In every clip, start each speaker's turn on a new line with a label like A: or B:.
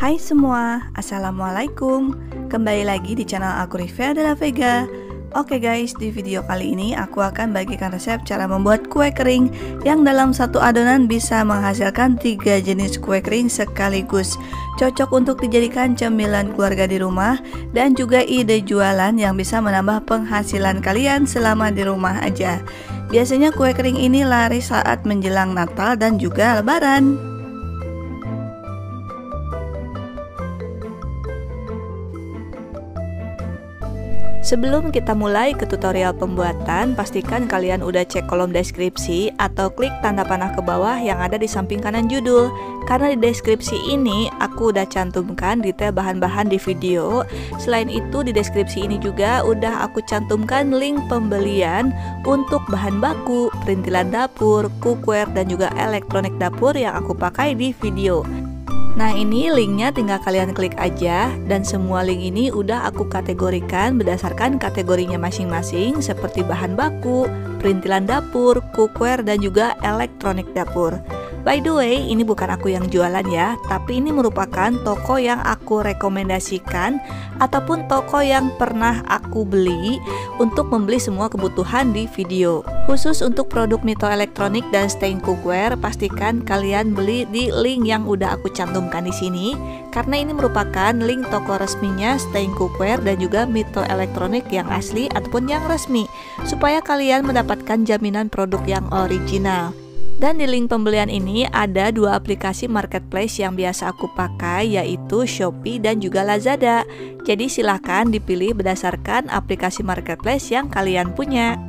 A: Hai semua, Assalamualaikum. Kembali lagi di channel aku Rivia de la Vega. Oke guys, di video kali ini aku akan bagikan resep cara membuat kue kering yang dalam satu adonan bisa menghasilkan 3 jenis kue kering sekaligus. Cocok untuk dijadikan cemilan keluarga di rumah dan juga ide jualan yang bisa menambah penghasilan kalian selama di rumah aja. Biasanya kue kering ini laris saat menjelang Natal dan juga Lebaran. Sebelum kita mulai ke tutorial pembuatan, pastikan kalian udah cek kolom deskripsi atau klik tanda panah ke bawah yang ada di samping kanan judul. Karena di deskripsi ini aku udah cantumkan detail bahan-bahan di video. Selain itu di deskripsi ini juga udah aku cantumkan link pembelian untuk bahan baku, perintilan dapur, cookware dan juga elektronik dapur yang aku pakai di video. Nah ini linknya tinggal kalian klik aja, dan semua link ini udah aku kategorikan berdasarkan kategorinya masing-masing seperti bahan baku, perintilan dapur, cookware dan juga elektronik dapur. By the way, ini bukan aku yang jualan ya, tapi ini merupakan toko yang aku rekomendasikan ataupun toko yang pernah aku beli untuk membeli semua kebutuhan di video. Khusus untuk produk Mito elektronik dan stain cookware, pastikan kalian beli di link yang udah aku cantumkan di sini karena ini merupakan link toko resminya stain cookware dan juga Mito elektronik yang asli ataupun yang resmi supaya kalian mendapatkan jaminan produk yang original. Dan di link pembelian ini ada 2 aplikasi marketplace yang biasa aku pakai, yaitu Shopee dan juga Lazada. Jadi silahkan dipilih berdasarkan aplikasi marketplace yang kalian punya.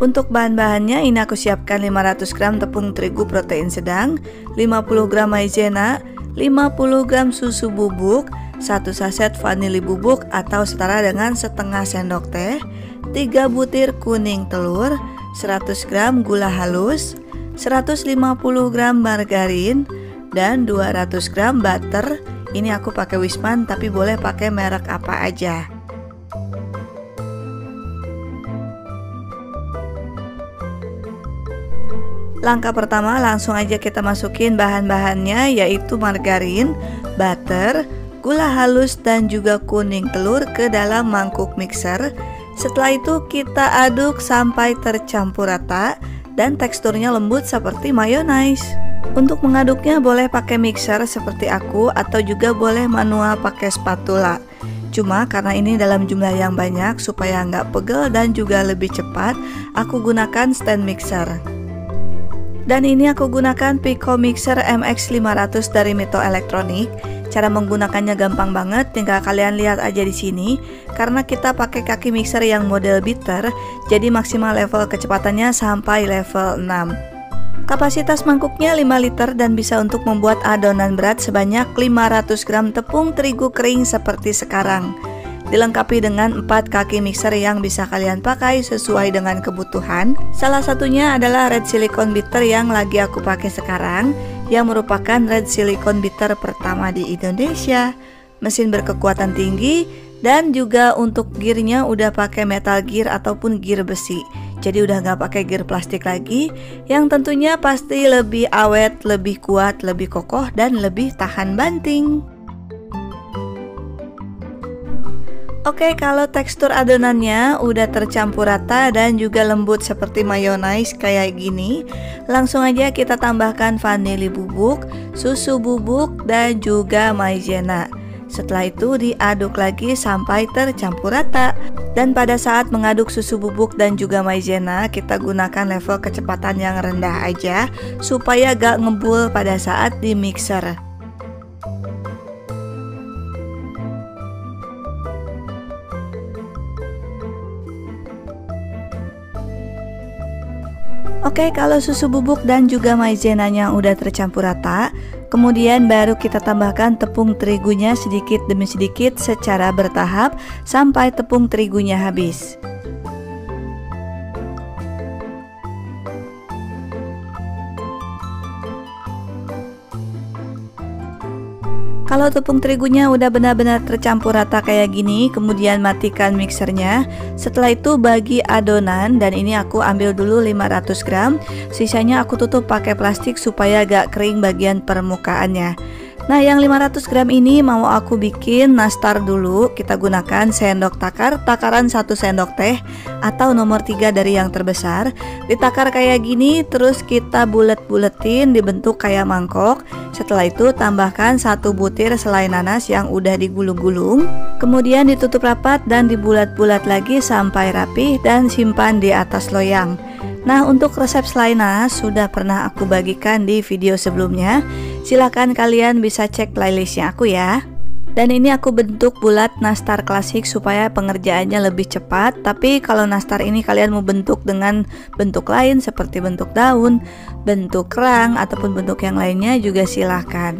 A: Untuk bahan-bahannya ini aku siapkan 500 gram tepung terigu protein sedang, 50 gram maizena, 50 gram susu bubuk, 1 saset vanili bubuk atau setara dengan setengah sendok teh, 3 butir kuning telur, 100 gram gula halus, 150 gram margarin, dan 200 gram butter. Ini aku pakai Wisman tapi boleh pakai merek apa aja. Langkah pertama langsung aja kita masukin bahan-bahannya, yaitu margarin, butter, gula halus dan juga kuning telur ke dalam mangkuk mixer. Setelah itu kita aduk sampai tercampur rata dan teksturnya lembut seperti mayonnaise. Untuk mengaduknya boleh pakai mixer seperti aku atau juga boleh manual pakai spatula. Cuma karena ini dalam jumlah yang banyak supaya nggak pegel dan juga lebih cepat, aku gunakan stand mixer. Dan ini aku gunakan Pico Mixer MX500 dari Mito Elektronik. Cara menggunakannya gampang banget, tinggal kalian lihat aja di sini. Karena kita pakai kaki mixer yang model beater, jadi maksimal level kecepatannya sampai level 6. Kapasitas mangkuknya 5 liter dan bisa untuk membuat adonan berat sebanyak 500 gram tepung terigu kering seperti sekarang. Dilengkapi dengan 4 kaki mixer yang bisa kalian pakai sesuai dengan kebutuhan. Salah satunya adalah red silicone beater yang lagi aku pakai sekarang, yang merupakan red silicone beater pertama di Indonesia. Mesin berkekuatan tinggi dan juga untuk gearnya udah pakai metal gear ataupun gear besi. Jadi udah gak pakai gear plastik lagi, yang tentunya pasti lebih awet, lebih kuat, lebih kokoh dan lebih tahan banting. Oke, kalau tekstur adonannya udah tercampur rata dan juga lembut seperti mayonnaise kayak gini, langsung aja kita tambahkan vanili bubuk, susu bubuk dan juga maizena. Setelah itu diaduk lagi sampai tercampur rata. Dan pada saat mengaduk susu bubuk dan juga maizena, kita gunakan level kecepatan yang rendah aja supaya gak ngebul pada saat di mixer. Oke, kalau susu bubuk dan juga maizenanya udah tercampur rata, kemudian baru kita tambahkan tepung terigunya sedikit demi sedikit secara bertahap sampai tepung terigunya habis. Kalau tepung terigunya udah benar-benar tercampur rata kayak gini, kemudian matikan mixernya. Setelah itu bagi adonan, dan ini aku ambil dulu 500 gram. Sisanya aku tutup pakai plastik supaya agak kering bagian permukaannya. Nah, yang 500 gram ini mau aku bikin nastar dulu. Kita gunakan sendok takar, takaran 1 sendok teh atau nomor 3 dari yang terbesar. Ditakar kayak gini, terus kita bulet-buletin dibentuk kayak mangkok. Setelah itu tambahkan 1 butir selai nanas yang udah digulung-gulung. Kemudian ditutup rapat dan dibulat-bulat lagi sampai rapih dan simpan di atas loyang. Nah, untuk resep selai nanas sudah pernah aku bagikan di video sebelumnya. Silahkan kalian bisa cek playlistnya aku ya. Dan ini aku bentuk bulat nastar klasik supaya pengerjaannya lebih cepat. Tapi kalau nastar ini kalian mau bentuk dengan bentuk lain seperti bentuk daun, bentuk kerang, ataupun bentuk yang lainnya juga silahkan.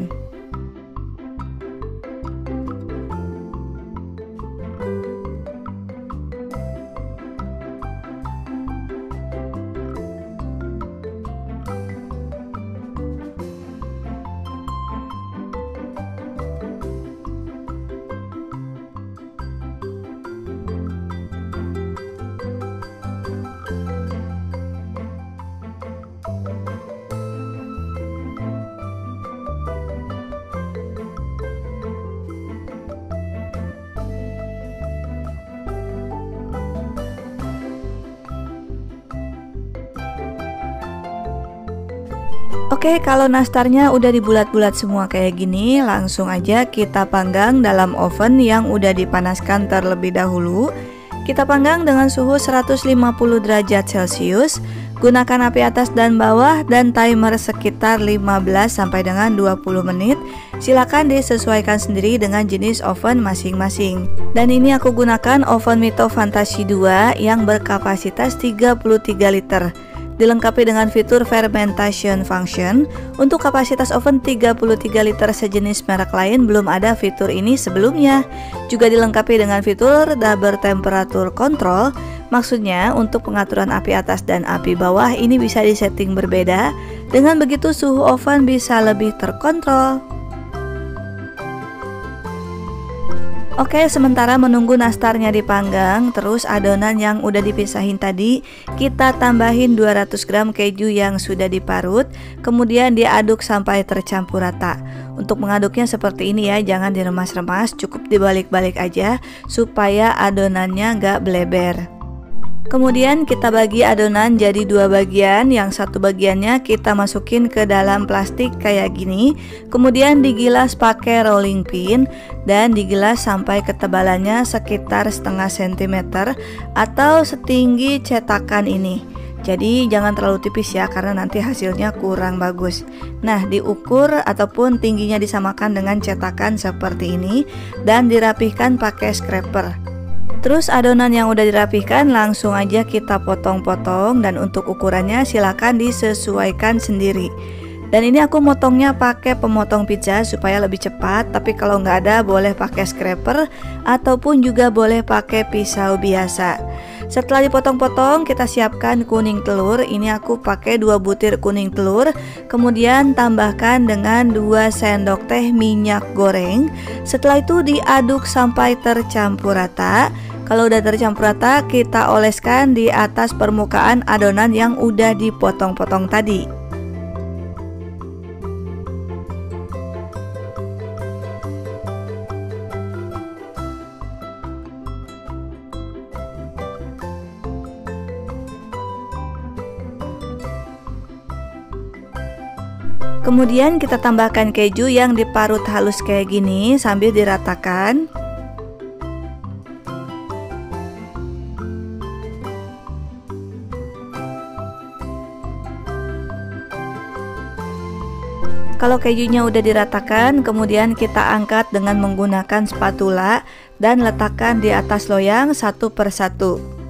A: Oke, kalau nastarnya udah dibulat-bulat semua kayak gini, langsung aja kita panggang dalam oven yang udah dipanaskan terlebih dahulu. Kita panggang dengan suhu 150 derajat Celcius. Gunakan api atas dan bawah dan timer sekitar 15 sampai dengan 20 menit. Silakan disesuaikan sendiri dengan jenis oven masing-masing. Dan ini aku gunakan oven Mito Fantasi 2 yang berkapasitas 33 liter. Dilengkapi dengan fitur fermentation function. Untuk kapasitas oven 33 liter sejenis merek lain belum ada fitur ini sebelumnya. Juga dilengkapi dengan fitur double temperature control. Maksudnya untuk pengaturan api atas dan api bawah ini bisa disetting berbeda. Dengan begitu suhu oven bisa lebih terkontrol. Oke, sementara menunggu nastarnya dipanggang, terus adonan yang udah dipisahin tadi kita tambahin 200 gram keju yang sudah diparut, kemudian diaduk sampai tercampur rata. Untuk mengaduknya seperti ini ya, jangan diremas-remas, cukup dibalik-balik aja supaya adonannya nggak bleber. Kemudian kita bagi adonan jadi 2 bagian. Yang satu bagiannya kita masukin ke dalam plastik kayak gini. Kemudian digilas pakai rolling pin dan digilas sampai ketebalannya sekitar setengah sentimeter atau setinggi cetakan ini. Jadi jangan terlalu tipis ya, karena nanti hasilnya kurang bagus. Nah, diukur ataupun tingginya disamakan dengan cetakan seperti ini dan dirapihkan pakai scraper. Terus adonan yang udah dirapihkan langsung aja kita potong-potong, dan untuk ukurannya silakan disesuaikan sendiri. Dan ini aku motongnya pakai pemotong pizza supaya lebih cepat, tapi kalau nggak ada boleh pakai scraper ataupun juga boleh pakai pisau biasa. Setelah dipotong-potong kita siapkan kuning telur. Ini aku pakai 2 butir kuning telur. Kemudian tambahkan dengan 2 sendok teh minyak goreng. Setelah itu diaduk sampai tercampur rata. Kalau udah tercampur rata, kita oleskan di atas permukaan adonan yang udah dipotong-potong tadi. Kemudian kita tambahkan keju yang diparut halus kayak gini sambil diratakan. Kalau kejunya udah diratakan, kemudian kita angkat dengan menggunakan spatula dan letakkan di atas loyang satu persatu.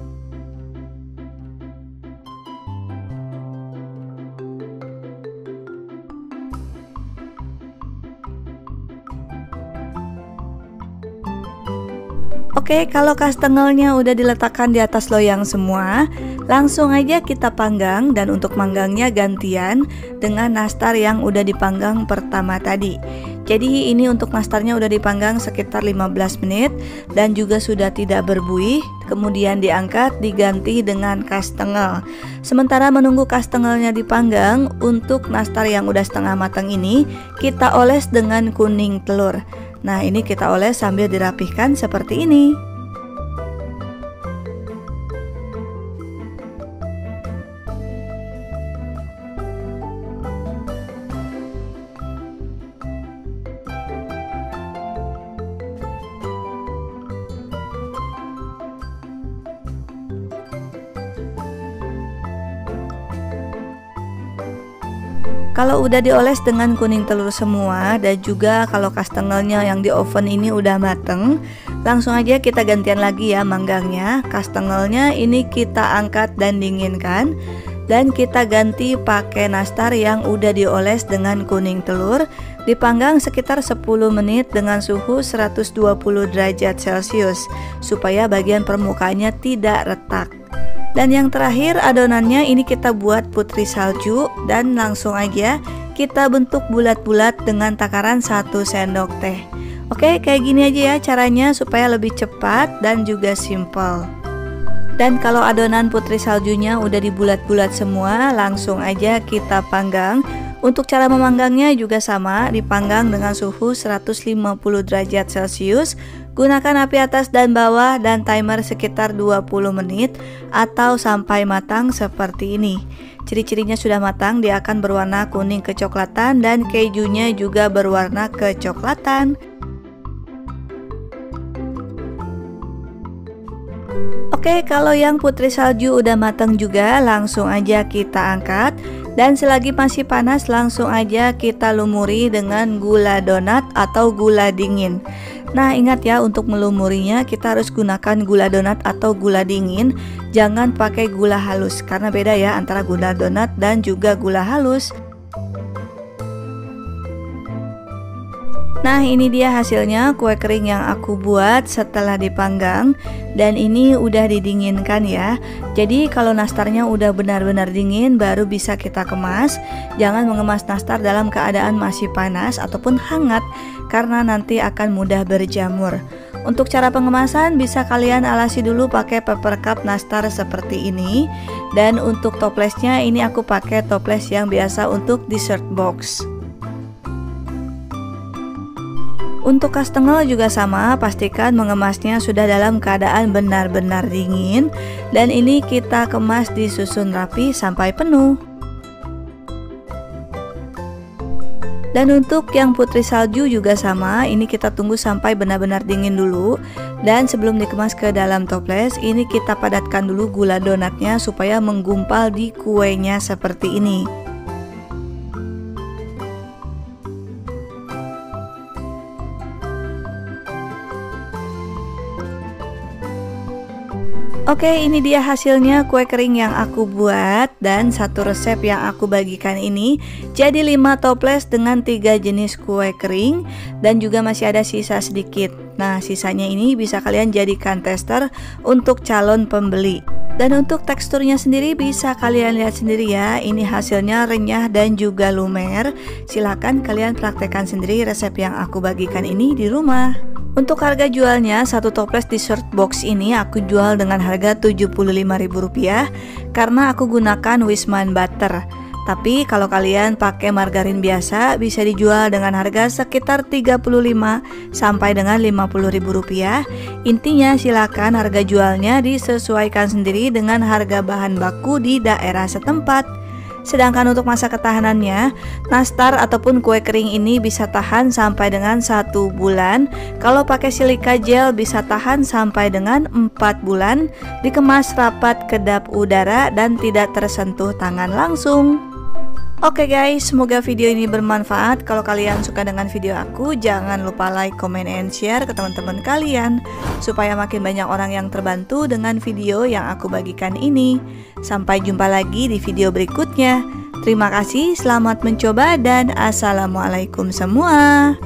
A: Oke, kalau kastengelnya udah diletakkan di atas loyang semua, langsung aja kita panggang. Dan untuk manggangnya gantian dengan nastar yang udah dipanggang pertama tadi. Jadi ini untuk nastarnya udah dipanggang sekitar 15 menit dan juga sudah tidak berbuih. Kemudian diangkat diganti dengan kastengel. Sementara menunggu kastengelnya dipanggang, untuk nastar yang udah setengah matang ini kita oles dengan kuning telur. Nah, ini kita oles sambil dirapihkan seperti ini. Kalau udah dioles dengan kuning telur semua dan juga kalau kastengelnya yang di oven ini udah mateng, langsung aja kita gantian lagi ya manggangnya. Kastengelnya ini kita angkat dan dinginkan dan kita ganti pakai nastar yang udah dioles dengan kuning telur, dipanggang sekitar 10 menit dengan suhu 120 derajat Celcius supaya bagian permukaannya tidak retak. Dan yang terakhir adonannya ini kita buat putri salju dan langsung aja kita bentuk bulat-bulat dengan takaran 1 sendok teh. Oke, kayak gini aja ya caranya supaya lebih cepat dan juga simple. Dan kalau adonan putri saljunya udah dibulat-bulat semua, langsung aja kita panggang. Untuk cara memanggangnya juga sama, dipanggang dengan suhu 150 derajat Celcius. Gunakan api atas dan bawah dan timer sekitar 20 menit atau sampai matang seperti ini. Ciri-cirinya sudah matang, dia akan berwarna kuning kecoklatan dan kejunya juga berwarna kecoklatan. Oke, kalau yang putri salju udah matang juga, langsung aja kita angkat. Dan selagi masih panas, langsung aja kita lumuri dengan gula donat atau gula dingin. Nah, ingat ya, untuk melumurinya kita harus gunakan gula donat atau gula dingin. Jangan pakai gula halus, karena beda ya antara gula donat dan juga gula halus. Nah, ini dia hasilnya kue kering yang aku buat setelah dipanggang. Dan ini udah didinginkan ya. Jadi kalau nastarnya udah benar-benar dingin baru bisa kita kemas. Jangan mengemas nastar dalam keadaan masih panas ataupun hangat, karena nanti akan mudah berjamur. Untuk cara pengemasan bisa kalian alasi dulu pakai paper cup nastar seperti ini. Dan untuk toplesnya ini aku pakai toples yang biasa untuk dessert box. Untuk kastengel juga sama, pastikan mengemasnya sudah dalam keadaan benar-benar dingin. Dan ini kita kemas disusun rapi sampai penuh. Dan untuk yang putri salju juga sama, ini kita tunggu sampai benar-benar dingin dulu. Dan sebelum dikemas ke dalam toples, ini kita padatkan dulu gula donatnya supaya menggumpal di kuenya seperti ini. Oke, ini dia hasilnya kue kering yang aku buat dan satu resep yang aku bagikan ini jadi 5 toples dengan 3 jenis kue kering dan juga masih ada sisa sedikit. Nah, sisanya ini bisa kalian jadikan tester untuk calon pembeli. Dan untuk teksturnya sendiri bisa kalian lihat sendiri ya. Ini hasilnya renyah dan juga lumer. Silahkan kalian praktekkan sendiri resep yang aku bagikan ini di rumah. Untuk harga jualnya, satu toples dessert box ini aku jual dengan harga Rp75.000 karena aku gunakan Wisman butter. Tapi kalau kalian pakai margarin biasa bisa dijual dengan harga sekitar Rp35 sampai dengan Rp50.000. Intinya silakan harga jualnya disesuaikan sendiri dengan harga bahan baku di daerah setempat. Sedangkan untuk masa ketahanannya, nastar ataupun kue kering ini bisa tahan sampai dengan 1 bulan. Kalau pakai silika gel bisa tahan sampai dengan 4 bulan. Dikemas rapat kedap udara dan tidak tersentuh tangan langsung. Oke guys, semoga video ini bermanfaat. Kalau kalian suka dengan video aku, jangan lupa like, comment, and share ke teman-teman kalian supaya makin banyak orang yang terbantu dengan video yang aku bagikan ini. Sampai jumpa lagi di video berikutnya. Terima kasih, selamat mencoba, dan assalamualaikum semua.